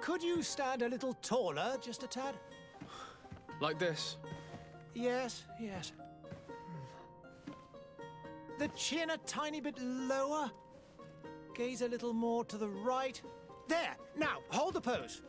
Could you stand a little taller, just a tad? Like this? Yes, yes. The chin a tiny bit lower. Gaze a little more to the right. There! Now, hold the pose.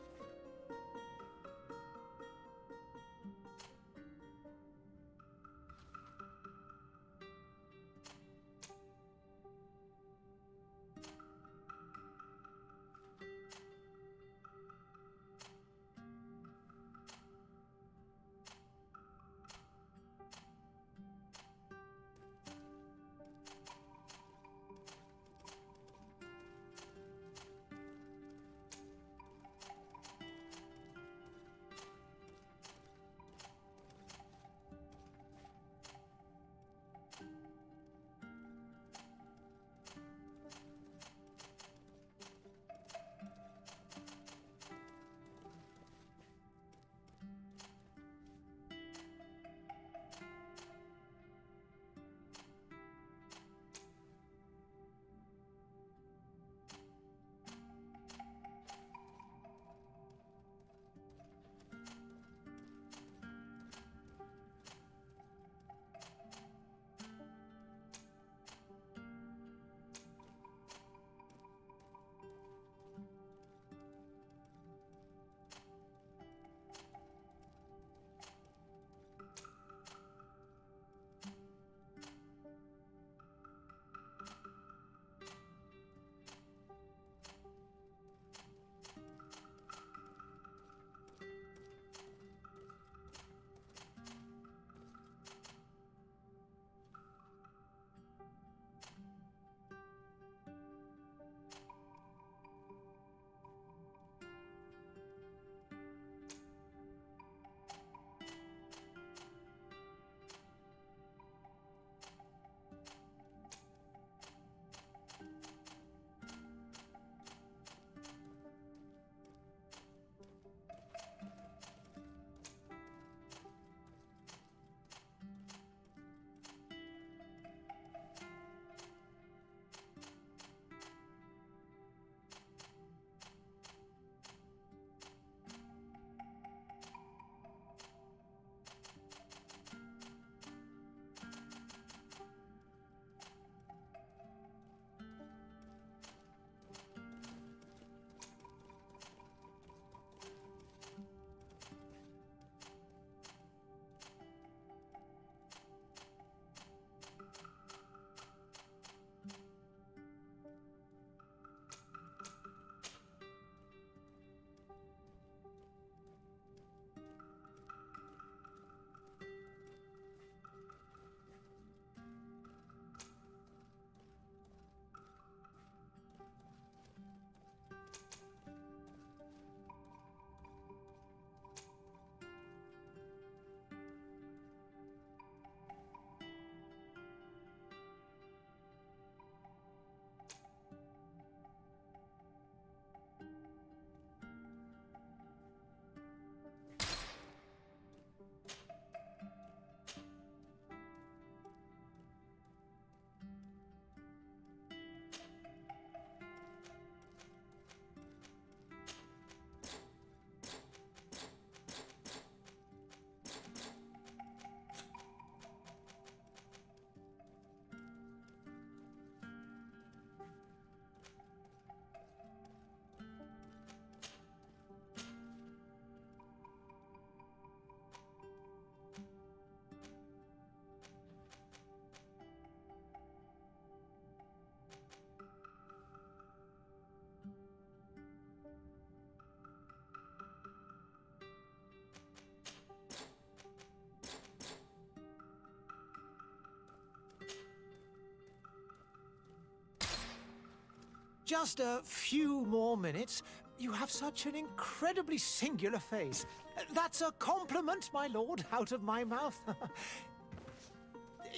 Just a few more minutes. You have such an incredibly singular face. That's a compliment, my lord, out of my mouth.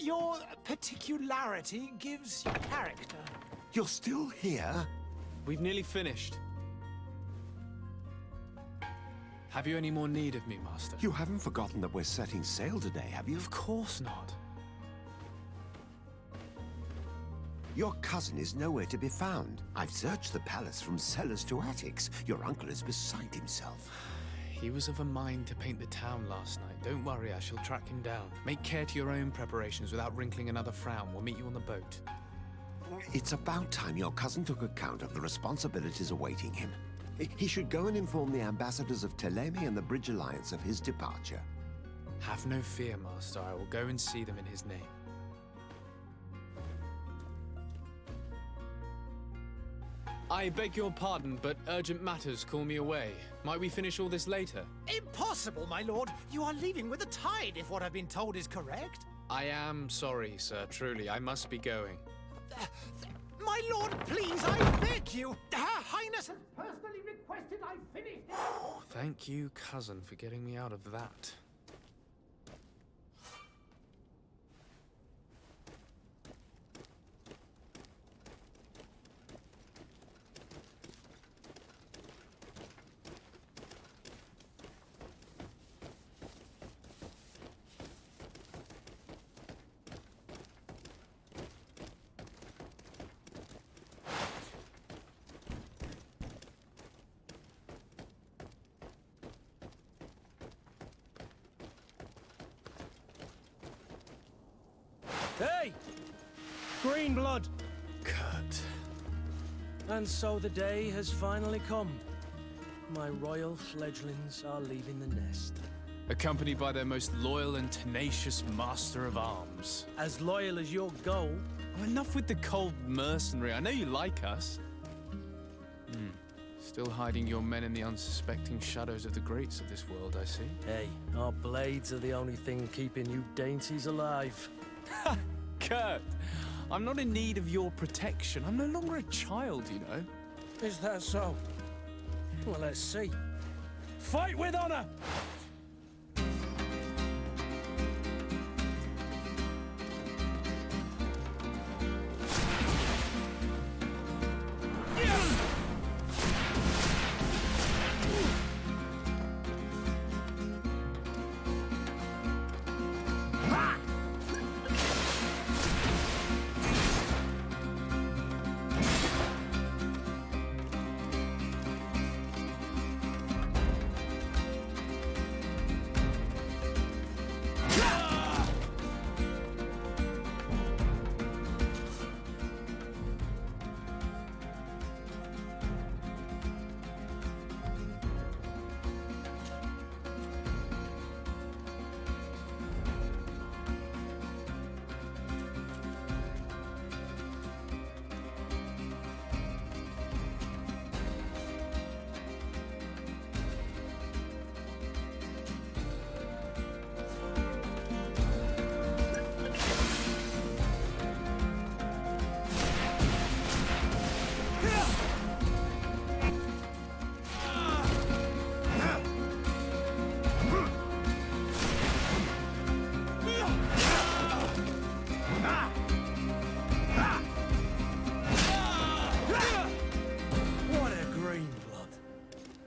Your particularity gives you character. You're still here? We've nearly finished. Have you any more need of me, Master? You haven't forgotten that we're setting sail today, have you? Of course not. Your cousin is nowhere to be found. I've searched the palace from cellars to attics. Your uncle is beside himself. He was of a mind to paint the town last night. Don't worry, I shall track him down. Make care to your own preparations without wrinkling another frown. We'll meet you on the boat. It's about time your cousin took account of the responsibilities awaiting him. He should go and inform the ambassadors of Telemi and the Bridge Alliance of his departure. Have no fear, Master. I will go and see them in his name. I beg your pardon, but urgent matters call me away. Might we finish all this later? Impossible, my lord. You are leaving with the tide, if what I've been told is correct. I am sorry, sir. Truly, I must be going. My lord, please, I beg you. Her Highness has personally requested I finish it. Thank you, cousin, for getting me out of that. Hey! Green blood! Kurt. And so the day has finally come. My royal fledglings are leaving the nest. Accompanied by their most loyal and tenacious master of arms. As loyal as your gold. Oh, enough with the cold mercenary. I know you like us. Still hiding your men in the unsuspecting shadows of the greats of this world, I see. Hey, our blades are the only thing keeping you dainties alive. Kurt, I'm not in need of your protection. I'm no longer a child, you know. Is that so? Well, let's see. Fight with honor!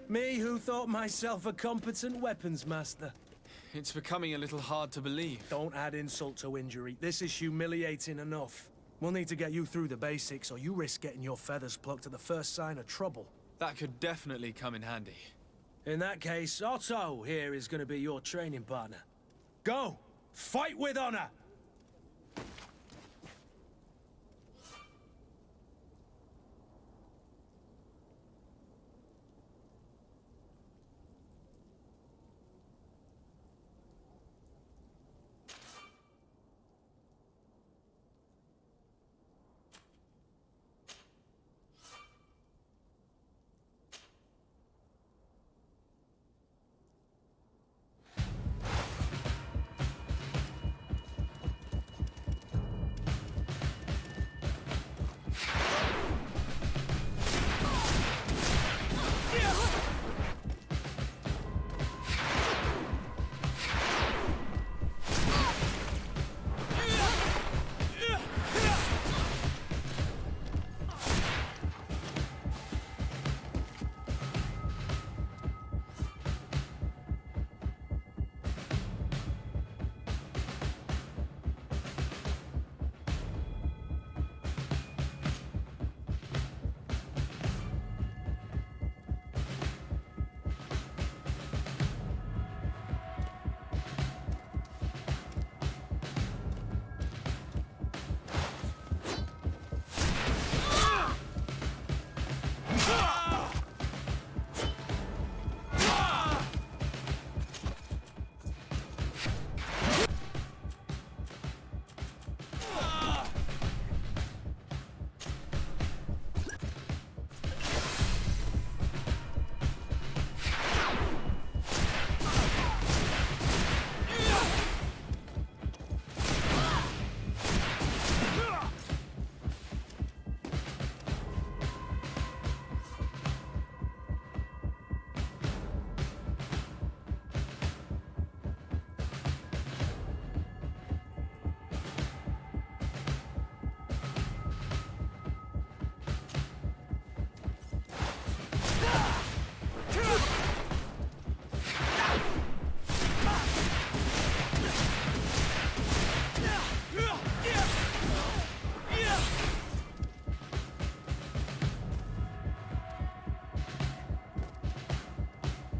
Me who thought myself a competent weapons master. It's becoming a little hard to believe. Don't add insult to injury. This is humiliating enough. We'll need to get you through the basics, or you risk getting your feathers plucked at the first sign of trouble. That could definitely come in handy. In that case, Otto here is going to be your training partner. Go! Fight with honor!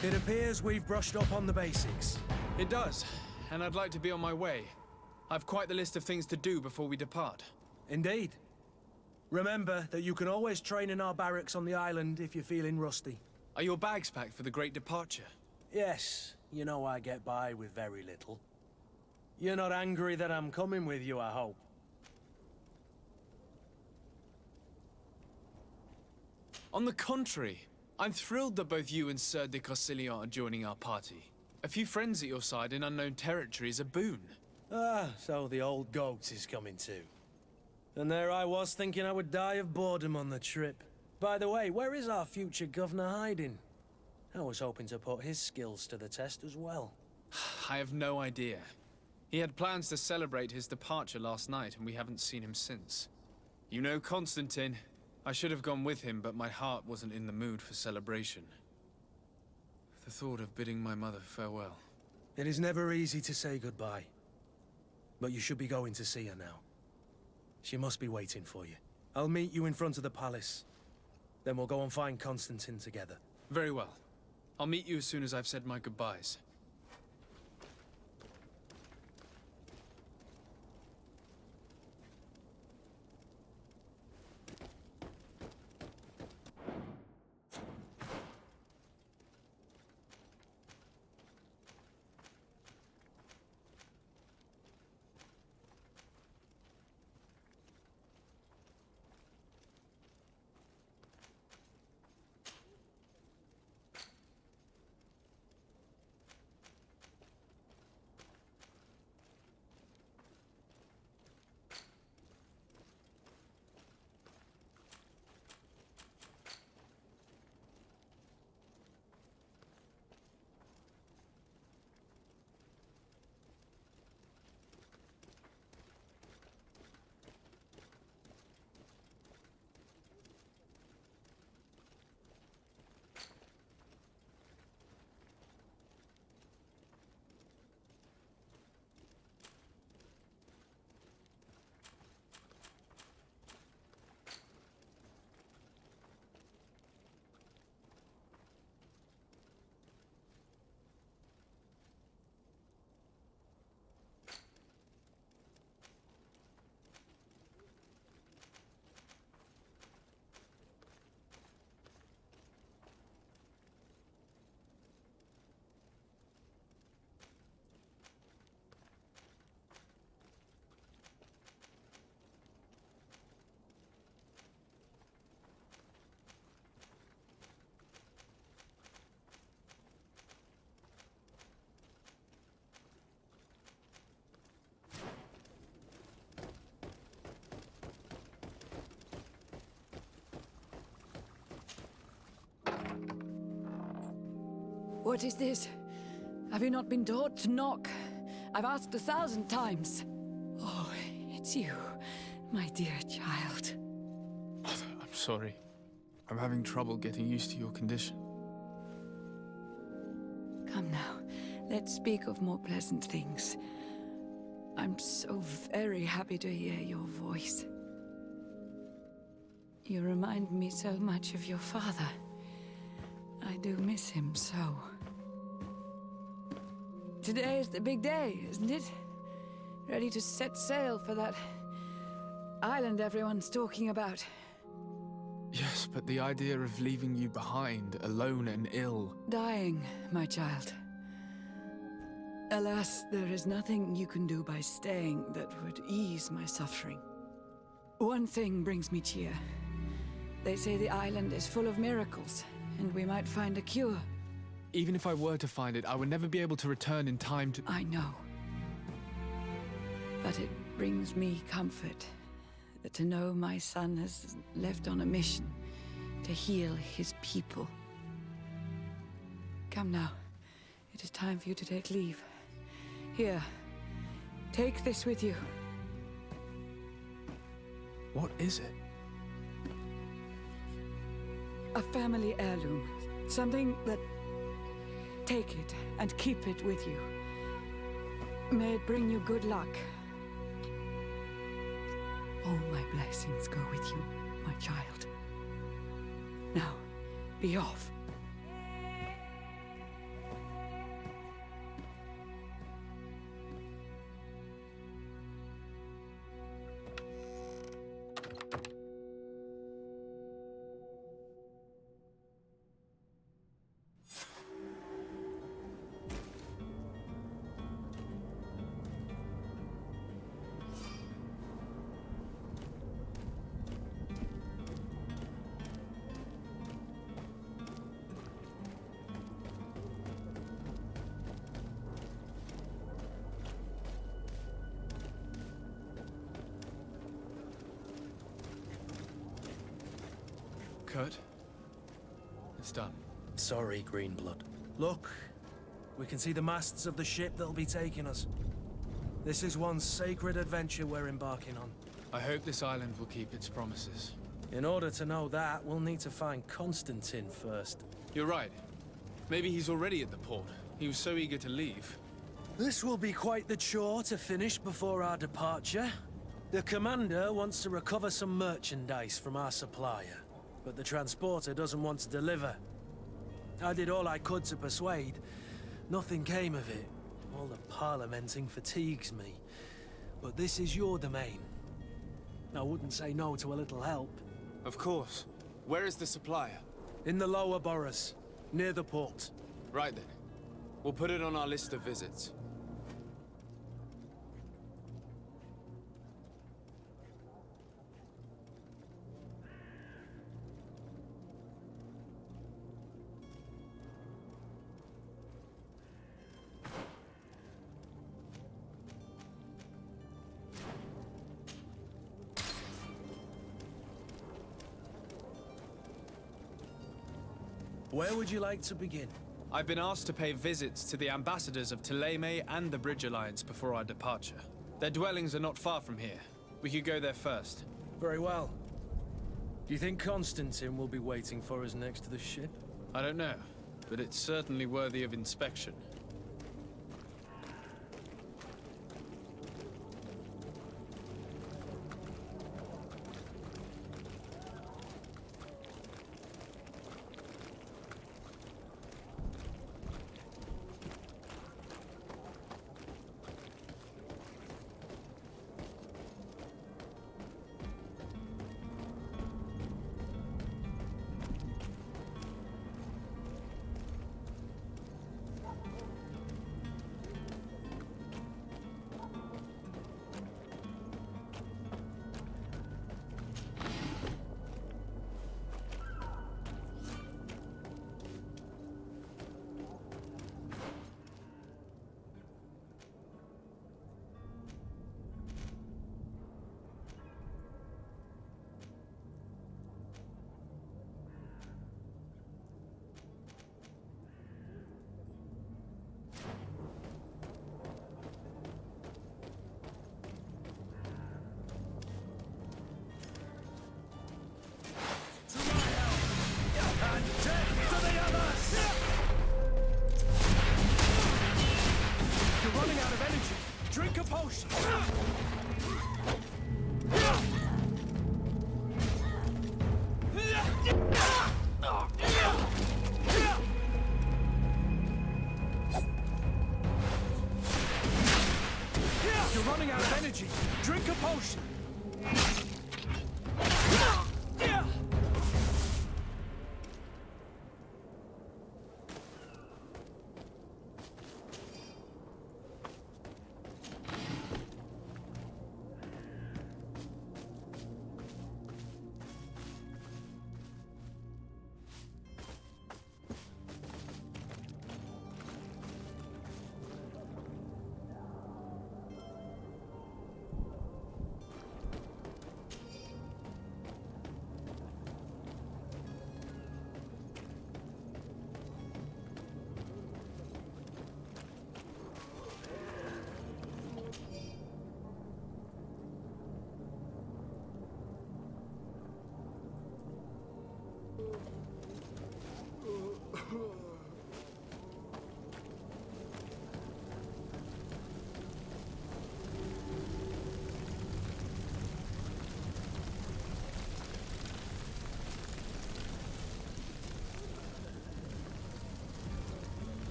It appears we've brushed up on the basics. It does, and I'd like to be on my way. I've quite the list of things to do before we depart. Indeed. Remember that you can always train in our barracks on the island if you're feeling rusty. Are your bags packed for the great departure? Yes, you know I get by with very little. You're not angry that I'm coming with you, I hope. On the contrary, I'm thrilled that both you and Sir de Corsilion are joining our party. A few friends at your side in unknown territory is a boon. Ah, so the old goat is coming too. And there I was thinking I would die of boredom on the trip. By the way, where is our future governor hiding? I was hoping to put his skills to the test as well. I have no idea. He had plans to celebrate his departure last night, and we haven't seen him since. You know Constantine. I should have gone with him, but my heart wasn't in the mood for celebration. The thought of bidding my mother farewell. It is never easy to say goodbye. But you should be going to see her now. She must be waiting for you. I'll meet you in front of the palace. Then we'll go and find Constantine together. Very well. I'll meet you as soon as I've said my goodbyes. What is this? Have you not been taught to knock? I've asked 1,000 times. Oh, it's you, my dear child. Mother, I'm sorry. I'm having trouble getting used to your condition. Come now, let's speak of more pleasant things. I'm so very happy to hear your voice. You remind me so much of your father. I do miss him so. Today is the big day, isn't it? Ready to set sail for that island everyone's talking about. Yes, but the idea of leaving you behind, alone and ill... Dying, my child. Alas, there is nothing you can do by staying that would ease my suffering. One thing brings me cheer. They say the island is full of miracles, and we might find a cure. Even if I were to find it, I would never be able to return in time to... I know. But it brings me comfort to know my son has left on a mission to heal his people. Come now. It is time for you to take leave. Here, take this with you. What is it? A family heirloom. Something that... Take it and keep it with you. May it bring you good luck. All my blessings go with you, my child. Now, be off. Kurt, it's done. Sorry, Greenblood. Look, we can see the masts of the ship that'll be taking us. This is one sacred adventure we're embarking on. I hope this island will keep its promises. In order to know that, we'll need to find Constantine first. You're right. Maybe he's already at the port. He was so eager to leave. This will be quite the chore to finish before our departure. The commander wants to recover some merchandise from our supplier, but the transporter doesn't want to deliver. I did all I could to persuade. Nothing came of it. All the parliamenting fatigues me. But this is your domain. I wouldn't say no to a little help. Of course. Where is the supplier? In the lower boroughs, near the port. Right then. We'll put it on our list of visits. Where would you like to begin? I've been asked to pay visits to the ambassadors of Thélème and the Bridge Alliance before our departure. Their dwellings are not far from here. We could go there first. Very well. Do you think Constantine will be waiting for us next to the ship? I don't know, but it's certainly worthy of inspection. Drink a potion! You're running out of energy. Drink a potion!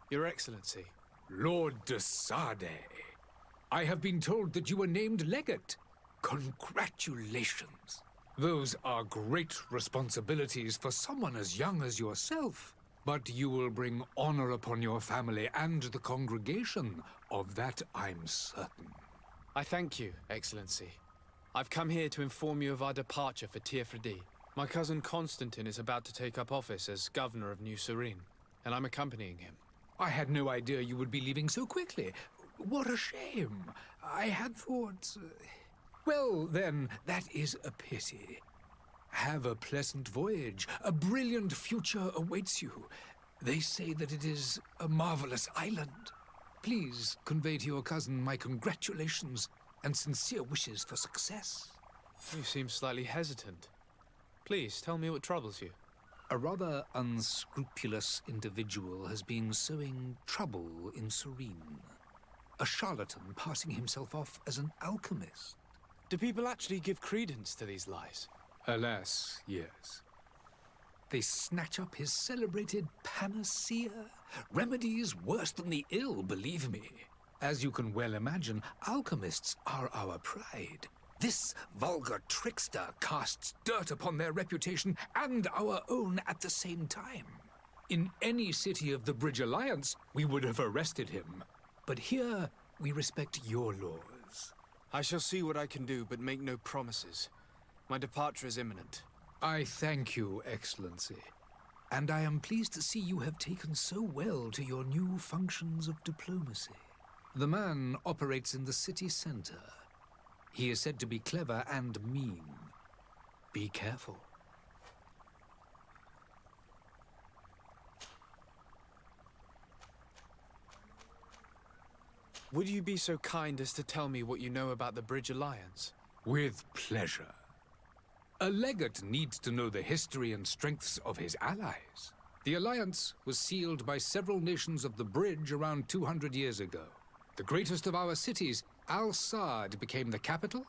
Your Excellency. Lord de Sade, I have been told that you were named legate. Congratulations. Those are great responsibilities for someone as young as yourself. But you will bring honor upon your family and the congregation. Of that I'm certain. I thank you, Excellency. I've come here to inform you of our departure for Teofredi. My cousin Constantine is about to take up office as governor of New Serene, and I'm accompanying him. I had no idea you would be leaving so quickly. What a shame. I had thought... Well, then, that is a pity. Have a pleasant voyage. A brilliant future awaits you. They say that it is a marvelous island. Please convey to your cousin my congratulations and sincere wishes for success. You seem slightly hesitant. Please, tell me what troubles you. A rather unscrupulous individual has been sowing trouble in Serene. A charlatan passing himself off as an alchemist. Do people actually give credence to these lies? Alas, yes. They snatch up his celebrated panacea. Remedies worse than the ill, believe me. As you can well imagine, alchemists are our pride. This vulgar trickster casts dirt upon their reputation and our own at the same time. In any city of the Bridge Alliance, we would have arrested him. But here, we respect your laws. I shall see what I can do, but make no promises. My departure is imminent. I thank you, Excellency. And I am pleased to see you have taken so well to your new functions of diplomacy. The man operates in the city center. He is said to be clever and mean. Be careful. Would you be so kind as to tell me what you know about the Bridge Alliance? With pleasure. A legate needs to know the history and strengths of his allies. The alliance was sealed by several nations of the Bridge around 200 years ago. The greatest of our cities, Al-Saad, became the capital,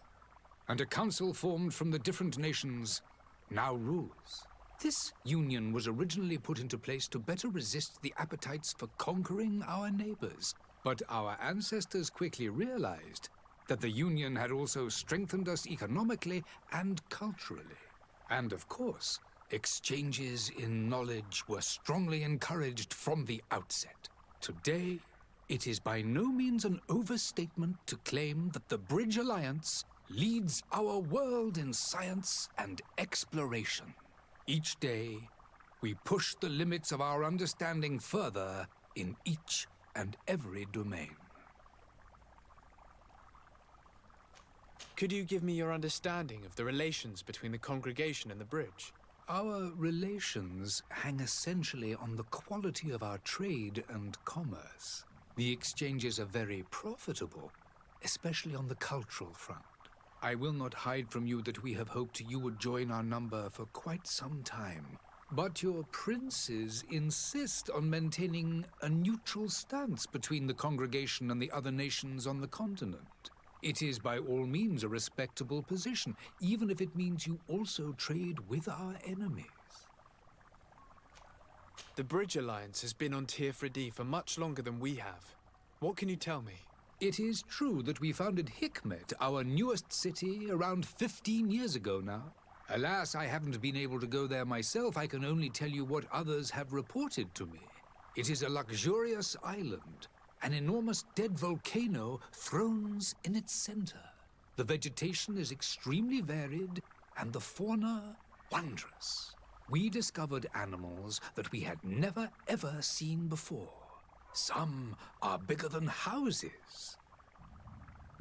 and a council formed from the different nations now rules. This union was originally put into place to better resist the appetites for conquering our neighbors. But our ancestors quickly realized that the Union had also strengthened us economically and culturally. And of course, exchanges in knowledge were strongly encouraged from the outset. Today, it is by no means an overstatement to claim that the Bridge Alliance leads our world in science and exploration. Each day, we push the limits of our understanding further in each and every domain. Could you give me your understanding of the relations between the congregation and the bridge? Our relations hang essentially on the quality of our trade and commerce. The exchanges are very profitable, especially on the cultural front. I will not hide from you that we have hoped you would join our number for quite some time. But your princes insist on maintaining a neutral stance between the congregation and the other nations on the continent. It is by all means a respectable position, even if it means you also trade with our enemies. The Bridge Alliance has been on Teofredi for much longer than we have. What can you tell me? It is true that we founded Hikmet, our newest city, around 15 years ago now. Alas, I haven't been able to go there myself. I can only tell you what others have reported to me. It is a luxurious island. An enormous dead volcano thrones in its center. The vegetation is extremely varied, and the fauna wondrous. We discovered animals that we had never ever seen before. Some are bigger than houses.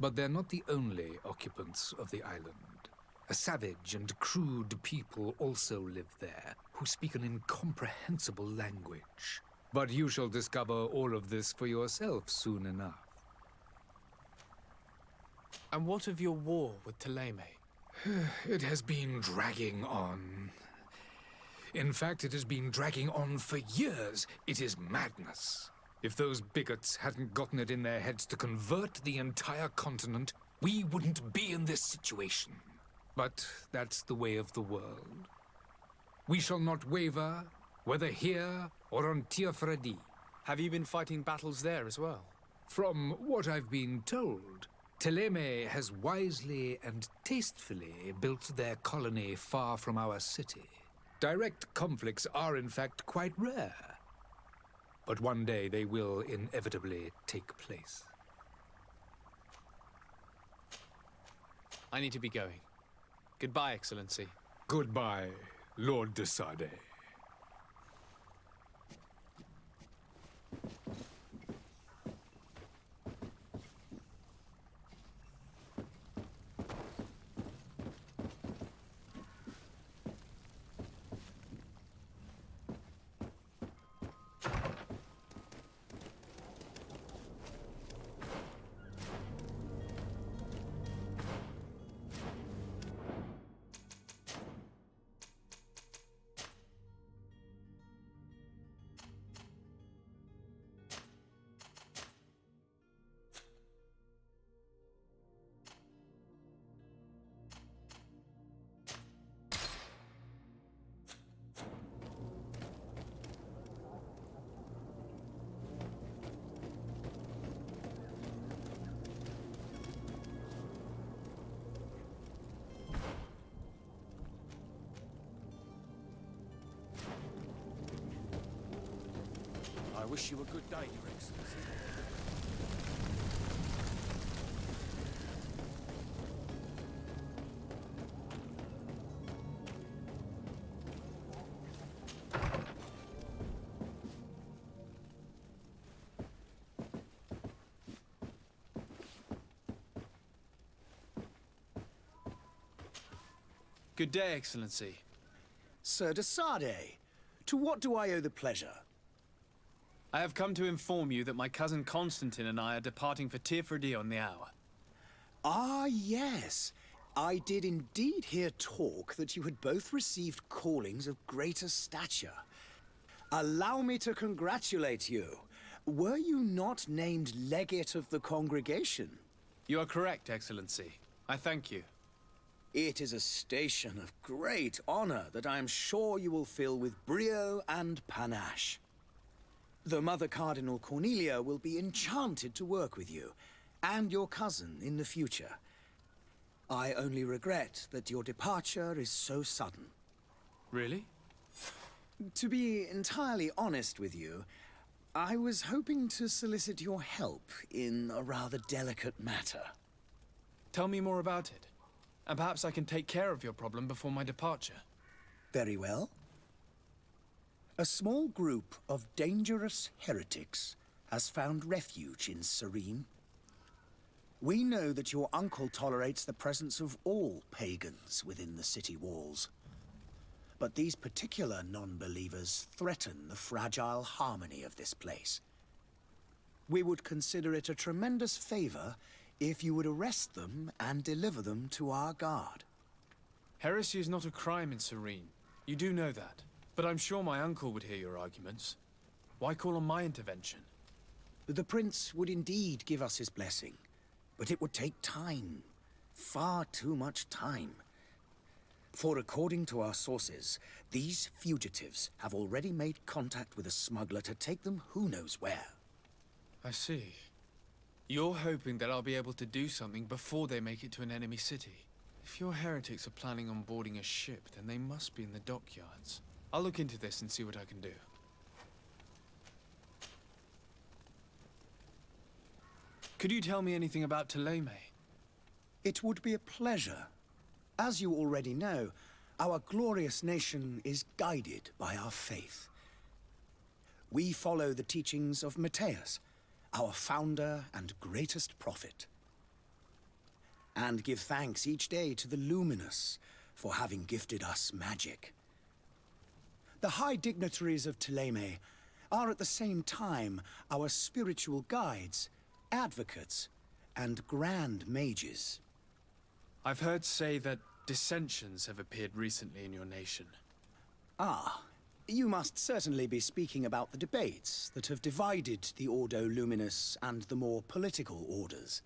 But they're not the only occupants of the island. A savage and crude people also live there, who speak an incomprehensible language. But you shall discover all of this for yourself soon enough. And what of your war with Thélème? It has been dragging on. In fact, it has been dragging on for years. It is madness. If those bigots hadn't gotten it in their heads to convert the entire continent, we wouldn't be in this situation. But that's the way of the world. We shall not waver, whether here or on Teofredi. Have you been fighting battles there as well? From what I've been told, Thélème has wisely and tastefully built their colony far from our city. Direct conflicts are in fact quite rare. But one day they will inevitably take place. I need to be going. Goodbye, Excellency. Goodbye, Lord de Sade. I wish you a good day, Your Excellency. Good day, Excellency. Sir de Sade, to what do I owe the pleasure? I have come to inform you that my cousin Constantine and I are departing for Tirfredi on the hour. Ah, yes. I did indeed hear talk that you had both received callings of greater stature. Allow me to congratulate you. Were you not named legate of the congregation? You are correct, Excellency. I thank you. It is a station of great honor that I am sure you will fill with brio and panache. The Mother Cardinal Cornelia will be enchanted to work with you, and your cousin in the future. I only regret that your departure is so sudden. Really? To be entirely honest with you, I was hoping to solicit your help in a rather delicate matter. Tell me more about it, and perhaps I can take care of your problem before my departure. Very well. A small group of dangerous heretics has found refuge in Serene. We know that your uncle tolerates the presence of all pagans within the city walls. But these particular non-believers threaten the fragile harmony of this place. We would consider it a tremendous favor if you would arrest them and deliver them to our guard. Heresy is not a crime in Serene. You do know that. But I'm sure my uncle would hear your arguments. Why call on my intervention? The prince would indeed give us his blessing, but it would take time. Far too much time. For according to our sources, these fugitives have already made contact with a smuggler to take them who knows where. I see. You're hoping that I'll be able to do something before they make it to an enemy city. If your heretics are planning on boarding a ship, then they must be in the dockyards. I'll look into this and see what I can do. Could you tell me anything about Thélème? It would be a pleasure. As you already know, our glorious nation is guided by our faith. We follow the teachings of Matthias, our founder and greatest prophet, and give thanks each day to the Luminous for having gifted us magic. The high dignitaries of Thélème are at the same time our spiritual guides, advocates, and grand mages. I've heard say that dissensions have appeared recently in your nation. Ah, you must certainly be speaking about the debates that have divided the Ordo Luminous and the more political orders.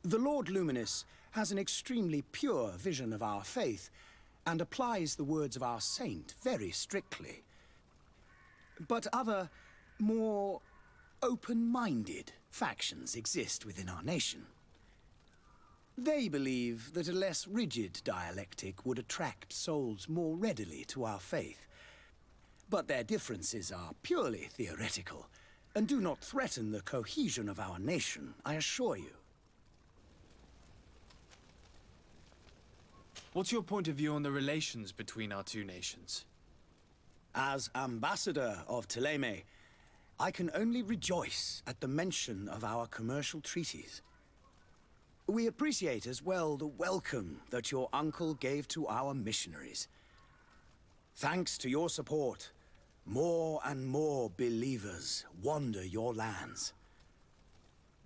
The Lord Luminous has an extremely pure vision of our faith and applies the words of our saint very strictly. But other, more open-minded factions exist within our nation. They believe that a less rigid dialectic would attract souls more readily to our faith. But their differences are purely theoretical and do not threaten the cohesion of our nation, I assure you. What's your point of view on the relations between our two nations? As ambassador of Thélème, I can only rejoice at the mention of our commercial treaties. We appreciate as well the welcome that your uncle gave to our missionaries. Thanks to your support, more and more believers wander your lands.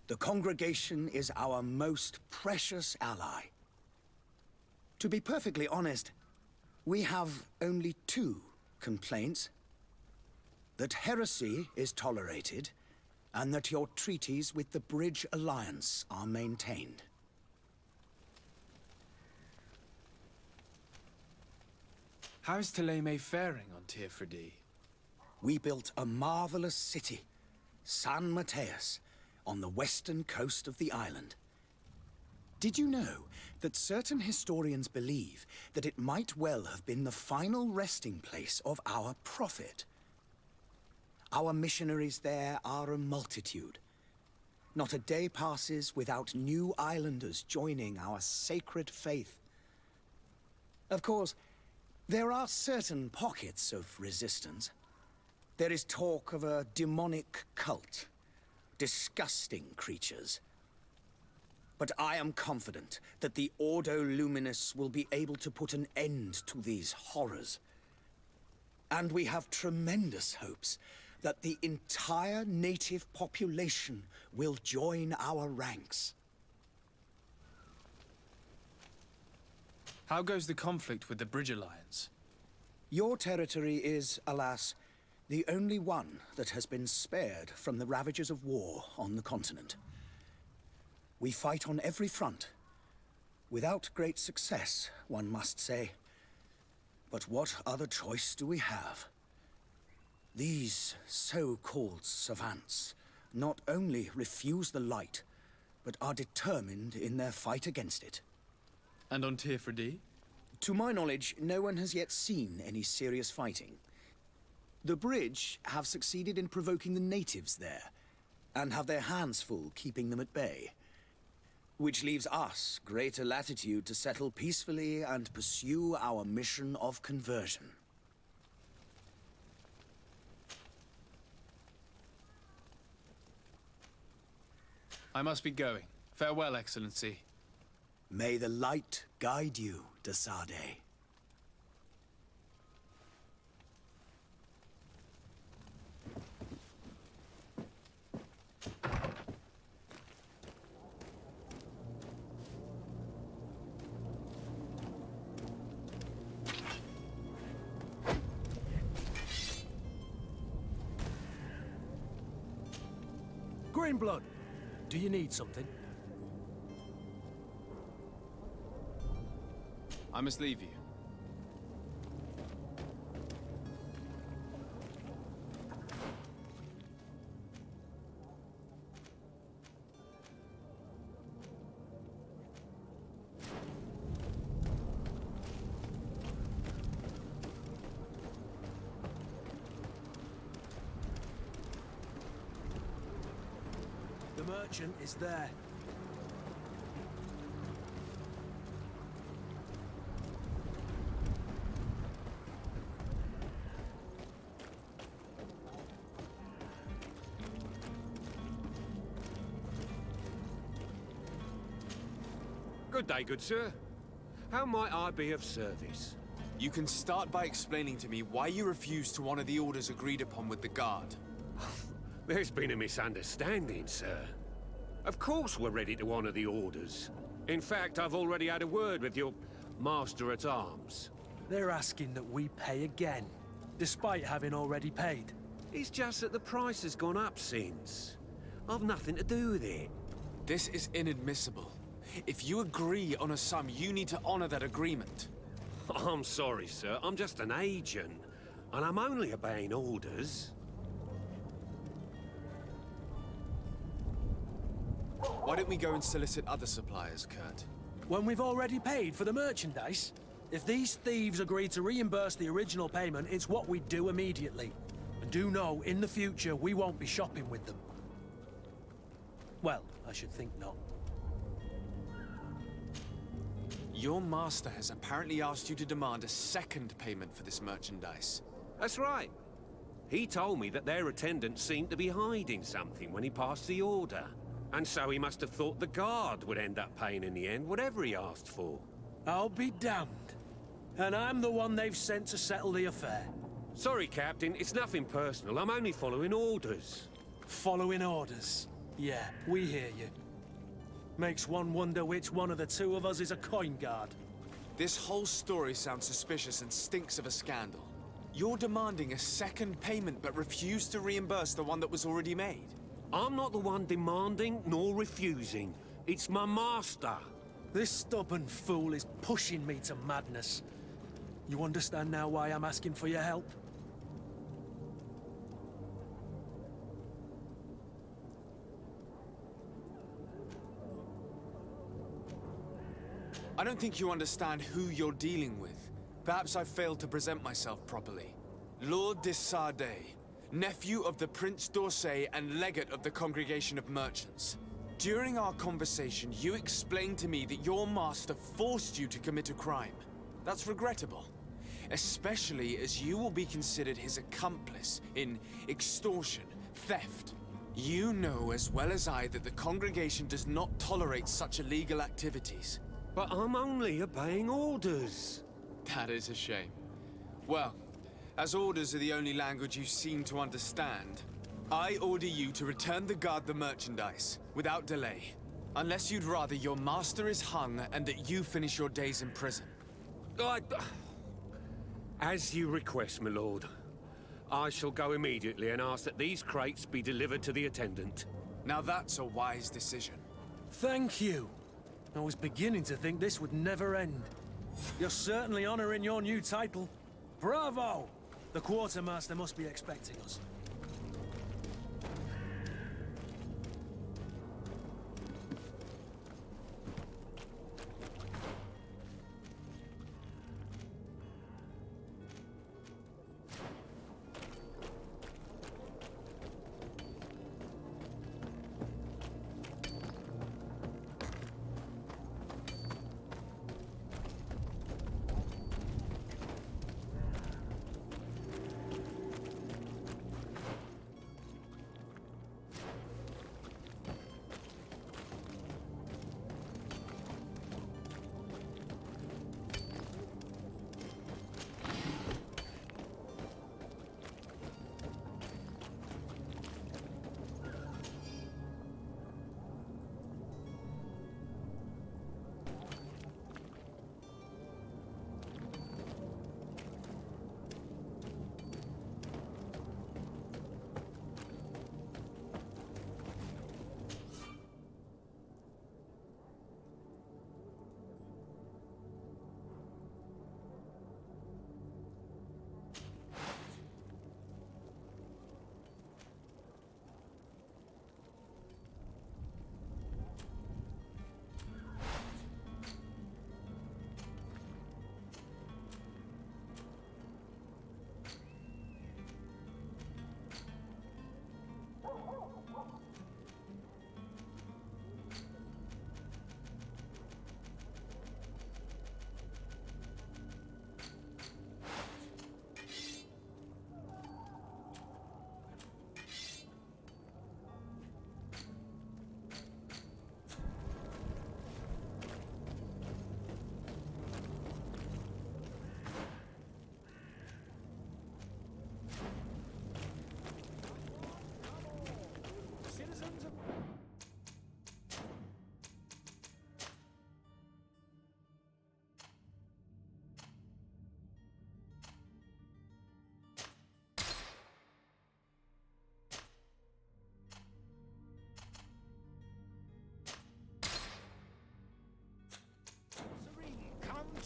The congregation is our most precious ally. To be perfectly honest, we have only two complaints. That heresy is tolerated, and that your treaties with the Bridge Alliance are maintained. How is Thélème faring on Teofredi? We built a marvelous city, San Mateus, on the western coast of the island. Did you know that certain historians believe that it might well have been the final resting place of our prophet? Our missionaries there are a multitude. Not a day passes without new islanders joining our sacred faith. Of course, there are certain pockets of resistance. There is talk of a demonic cult. Disgusting creatures. But I am confident that the Ordo Luminous will be able to put an end to these horrors. And we have tremendous hopes that the entire native population will join our ranks. How goes the conflict with the Bridge Alliance? Your territory is, alas, the only one that has been spared from the ravages of war on the continent. We fight on every front. Without great success, one must say. But what other choice do we have? These so-called savants not only refuse the light, but are determined in their fight against it. And on Teofredi? To my knowledge, no one has yet seen any serious fighting. The Bridge have succeeded in provoking the natives there, and have their hands full keeping them at bay. Which leaves us greater latitude to settle peacefully and pursue our mission of conversion. I must be going. Farewell, Excellency. May the light guide you, de Sade. Greenblood, do you need something? I must leave you. The merchant is there. Good day, good sir. How might I be of service? You can start by explaining to me why you refused to honor the orders agreed upon with the guard. There's been a misunderstanding, sir. Of course we're ready to honor the orders. In fact, I've already had a word with your master-at-arms. They're asking that we pay again, despite having already paid. It's just that the price has gone up since. I've nothing to do with it. This is inadmissible. If you agree on a sum, you need to honor that agreement. I'm sorry, sir. I'm just an agent. And I'm only obeying orders. Why don't we go and solicit other suppliers, Kurt? When we've already paid for the merchandise? If these thieves agree to reimburse the original payment, it's what we do immediately. And do know, in the future, we won't be shopping with them. Well, I should think not. Your master has apparently asked you to demand a second payment for this merchandise. That's right. He told me that their attendant seemed to be hiding something when he passed the order. And so he must have thought the guard would end up paying in the end, whatever he asked for. I'll be damned. And I'm the one they've sent to settle the affair. Sorry, Captain, it's nothing personal. I'm only following orders. Following orders. Yeah, we hear you. Makes one wonder which one of the two of us is a coin guard. This whole story sounds suspicious and stinks of a scandal. You're demanding a second payment but refuse to reimburse the one that was already made. I'm not the one demanding nor refusing. It's my master. This stubborn fool is pushing me to madness. You understand now why I'm asking for your help? I don't think you understand who you're dealing with. Perhaps I failed to present myself properly. Lord de Sardet, nephew of the Prince d'Orsay and legate of the Congregation of Merchants. During our conversation, you explained to me that your master forced you to commit a crime. That's regrettable, especially as you will be considered his accomplice in extortion, theft. You know as well as I that the Congregation does not tolerate such illegal activities. But I'm only obeying orders. That is a shame. Well, as orders are the only language you seem to understand, I order you to return the guard the merchandise, without delay. Unless you'd rather your master is hung and that you finish your days in prison. As you request, my lord. I shall go immediately and ask that these crates be delivered to the attendant. Now that's a wise decision. Thank you. I was beginning to think this would never end. You're certainly honoring your new title. Bravo! The quartermaster must be expecting us.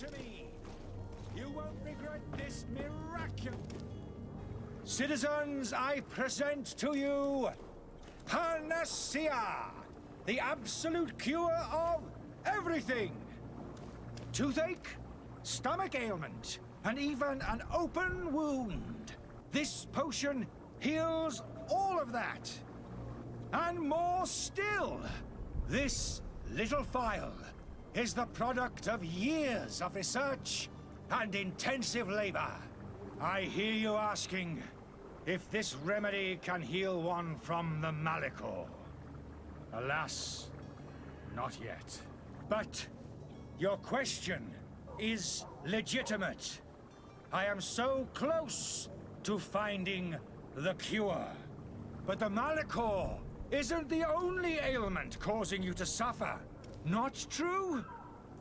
To me. You won't regret this miracle. Citizens, I present to you Panacea, the absolute cure of everything. Toothache, stomach ailment, and even an open wound. This potion heals all of that. And more still, this little phial. is the product of years of research and intensive labor. I hear you asking if this remedy can heal one from the Malachor. Alas, not yet. But your question is legitimate. I am so close to finding the cure. But the Malachor isn't the only ailment causing you to suffer. Not true?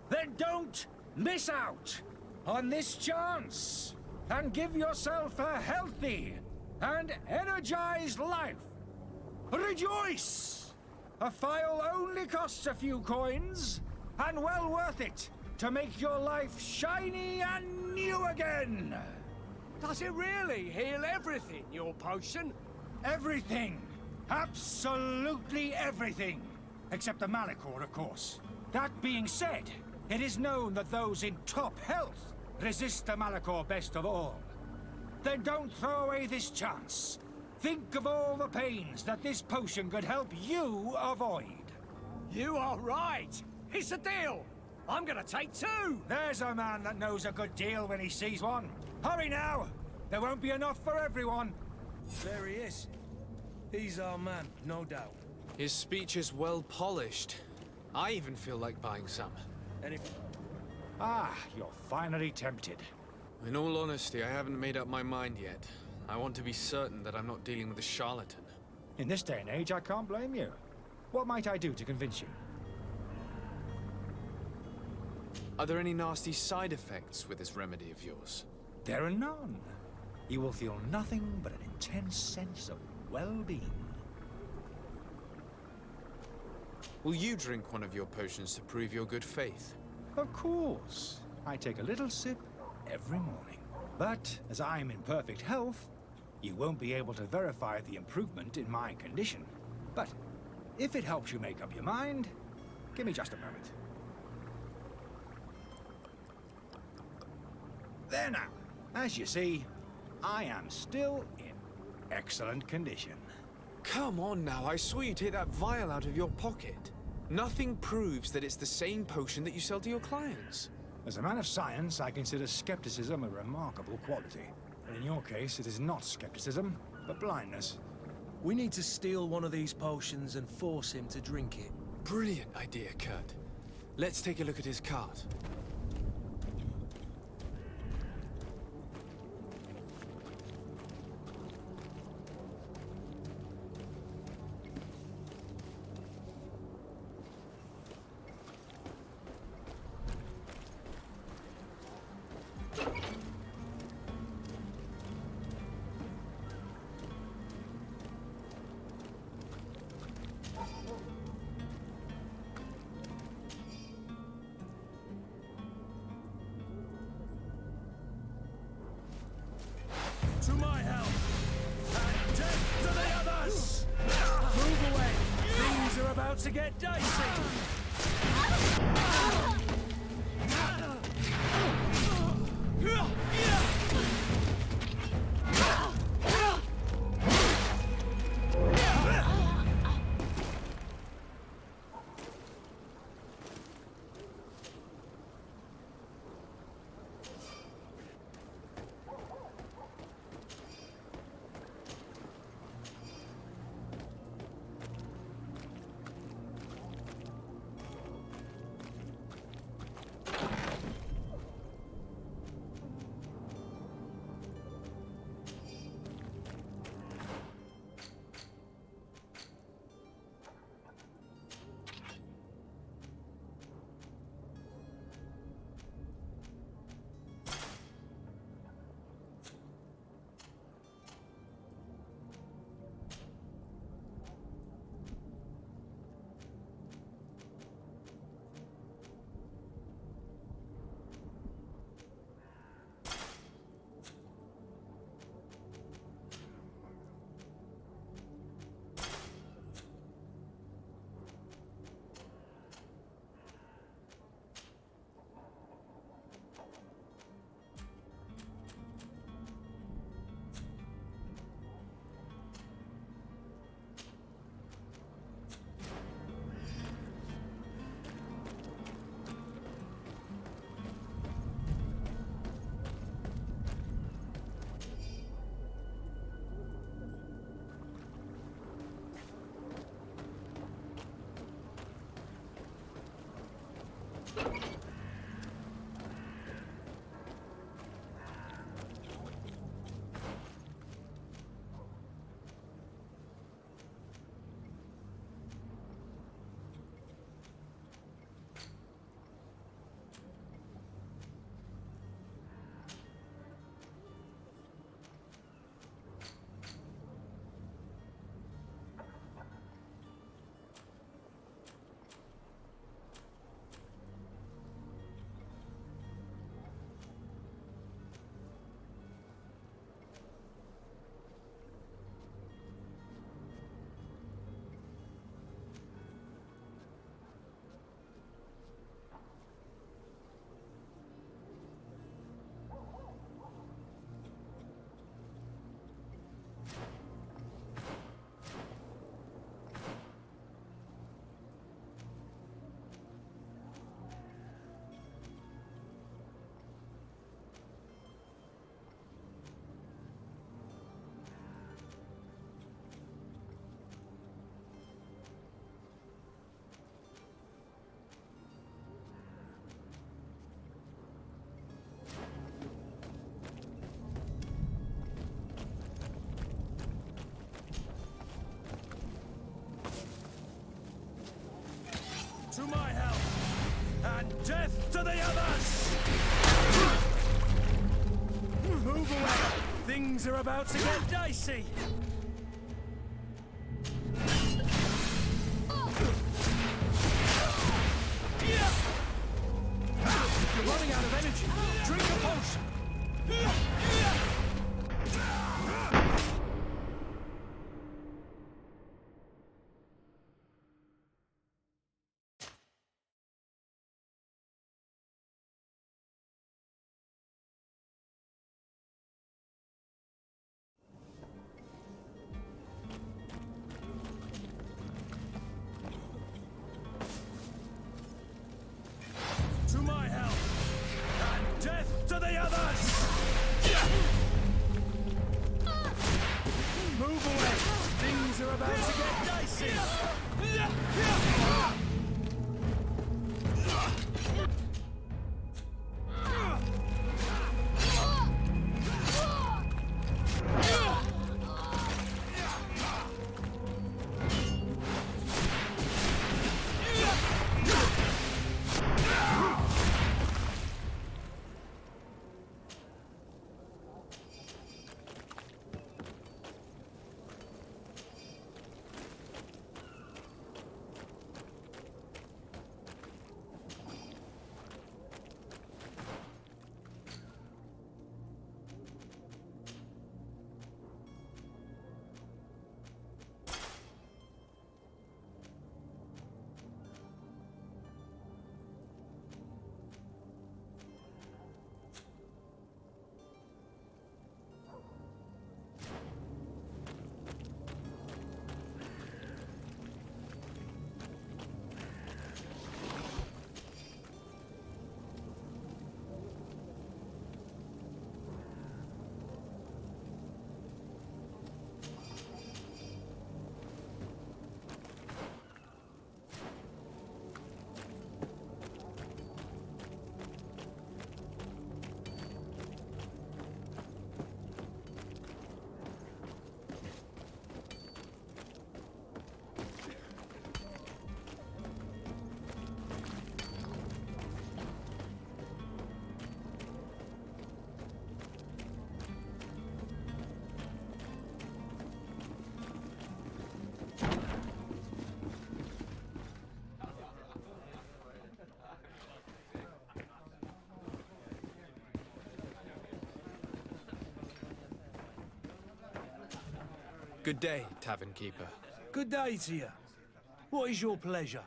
Then don't miss out on this chance and give yourself a healthy and energized life. Rejoice! A file only costs a few coins, and well worth it to make your life shiny and new again. Does it really heal everything, your potion? Everything. Absolutely everything. Except the Malachor, of course. That being said, it is known that those in top health resist the Malachor best of all. Then don't throw away this chance. Think of all the pains that this potion could help you avoid. You are right. It's a deal. I'm gonna take 2. There's a man that knows a good deal when he sees one. Hurry now. There won't be enough for everyone. There he is. He's our man, no doubt. His speech is well polished. I even feel like buying some. And if... Ah, you're finally tempted. In all honesty, I haven't made up my mind yet. I want to be certain that I'm not dealing with a charlatan. In this day and age, I can't blame you. What might I do to convince you? Are there any nasty side effects with this remedy of yours? There are none. You will feel nothing but an intense sense of well-being. Will you drink one of your potions to prove your good faith? Of course. I take a little sip every morning. But as I'm in perfect health, you won't be able to verify the improvement in my condition. But if it helps you make up your mind, give me just a moment. There now. As you see, I am still in excellent condition. Come on now, I saw you take that vial out of your pocket. Nothing proves that it's the same potion that you sell to your clients. As a man of science, I consider skepticism a remarkable quality. But in your case, it is not skepticism, but blindness. We need to steal one of these potions and force him to drink it. Brilliant idea, Kurt. Let's take a look at his cart. To my help! And death to the others! Move away! Things are about to get dicey! To my help, and death to the others! Move away! Things are about to get dicey! You're running out of energy. Drink a potion! To my help, and death to the others! Move away! Things are about to get dicey! Good day, tavern keeper. Good day to you. What is your pleasure?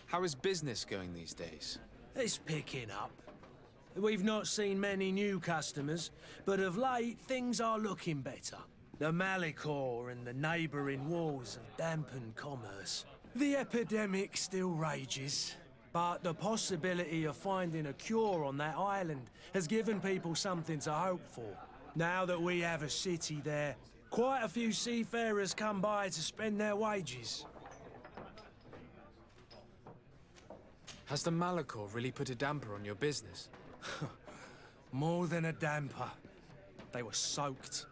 How is business going these days? It's picking up. We've not seen many new customers, but of late things are looking better. The Malicor and the neighbouring wars have dampened commerce. The epidemic still rages, but the possibility of finding a cure on that island has given people something to hope for. Now that we have a city there, Quite a few seafarers come by to spend their wages. Has the Malachor really put a damper on your business? More than a damper. They were soaked.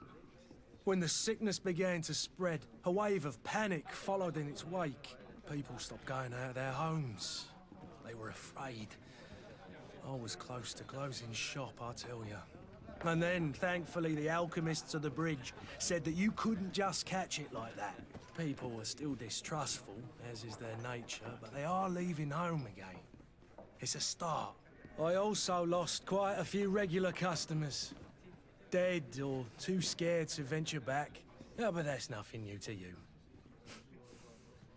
When the sickness began to spread, a wave of panic followed in its wake. People stopped going out of their homes. They were afraid. I was close to closing shop, I tell you. And then, thankfully, the alchemists of the bridge said that you couldn't just catch it like that. People were still distrustful, as is their nature, but they are leaving home again. It's a start. I also lost quite a few regular customers. Dead or too scared to venture back. Yeah, but that's nothing new to you.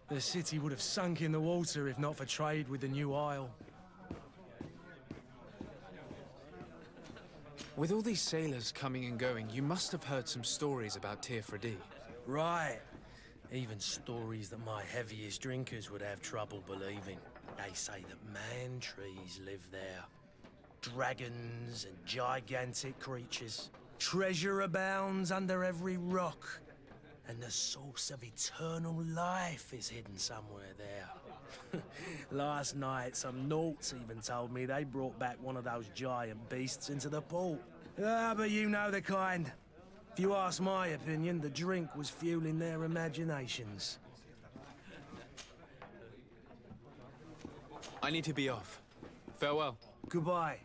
The city would have sunk in the water if not for trade with the new isle. With all these sailors coming and going, you must have heard some stories about Teofredi. Right. Even stories that my heaviest drinkers would have trouble believing. They say that man-trees live there. Dragons and gigantic creatures. Treasure abounds under every rock. And the source of eternal life is hidden somewhere there. Last night, some Nauts even told me they brought back one of those giant beasts into the port. Ah, but you know the kind. If you ask my opinion, the drink was fueling their imaginations. I need to be off. Farewell. Goodbye.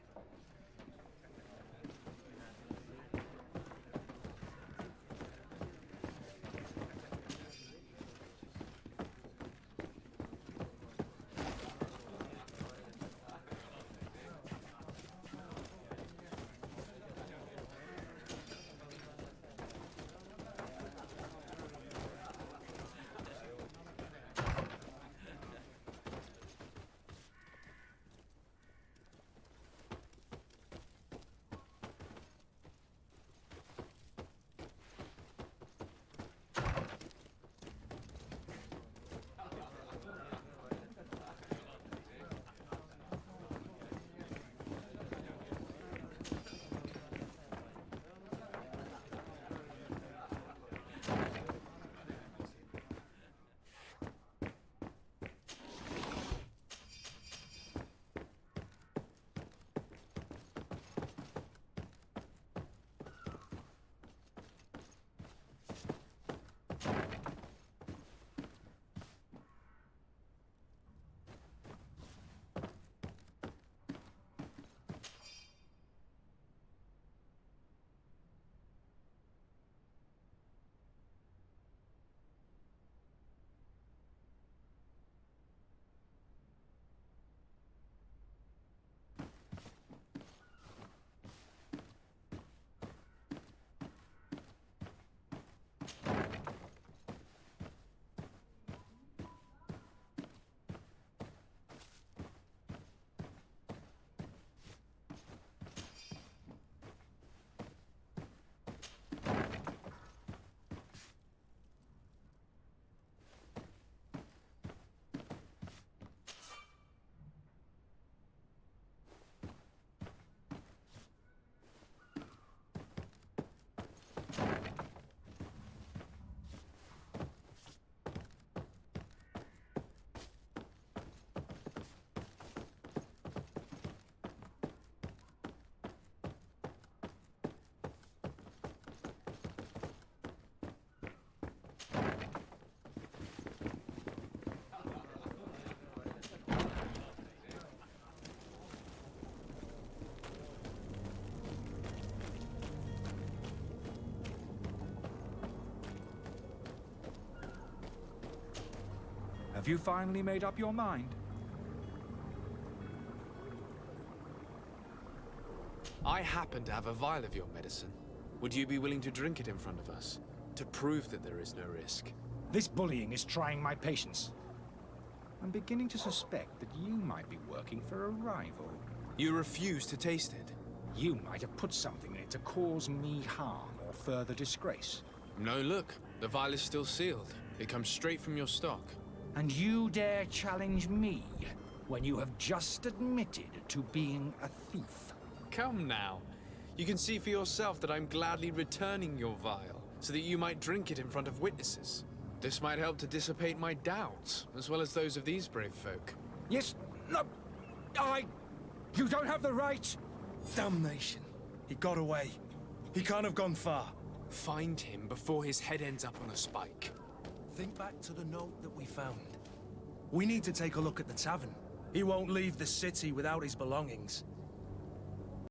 Have you finally made up your mind? I happen to have a vial of your medicine. Would you be willing to drink it in front of us? To prove that there is no risk? This bullying is trying my patience. I'm beginning to suspect that you might be working for a rival. You refuse to taste it? You might have put something in it to cause me harm or further disgrace. No, look. The vial is still sealed. It comes straight from your stock. And you dare challenge me when you have just admitted to being a thief? Come now. You can see for yourself that I'm gladly returning your vial. so that you might drink it in front of witnesses. This might help to dissipate my doubts, as well as those of these brave folk. Yes, no, You don't have the right! Damnation. He got away. He can't have gone far. Find him before his head ends up on a spike. Think back to the note that we found. We need to take a look at the tavern. He won't leave the city without his belongings.